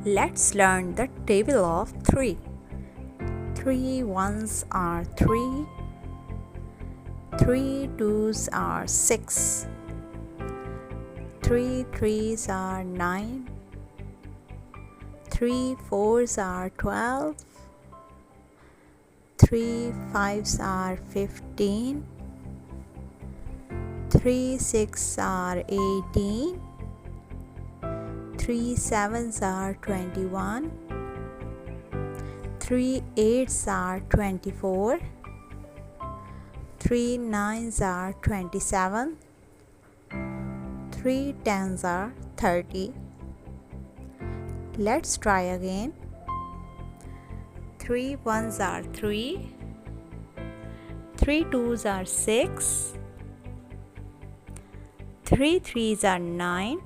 Let's learn the table of 3. 3 ones are 3, 3 twos are 6, 3 threes are 9, 3 fours are 12, 3 fives are 15, 3 sixes are 18, 3 sevens are 21, 3 eights are 24, 3 nines are 27, 3 tens are 30. Let's try again. 3 ones are 3, 3 twos are 6, 3 threes are 9,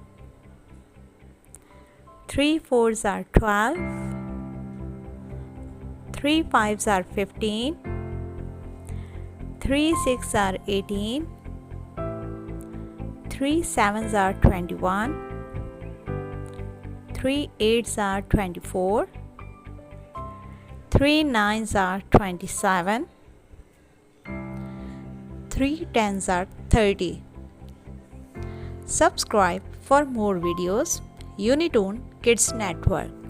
3 fours are 12, 3 fives are 15, 3 sixes are 18, 3 sevens are 21, 3 eights are 24, 3 nines are 27, 3 tens are 30. Subscribe for more videos. Unitoon Kids Network.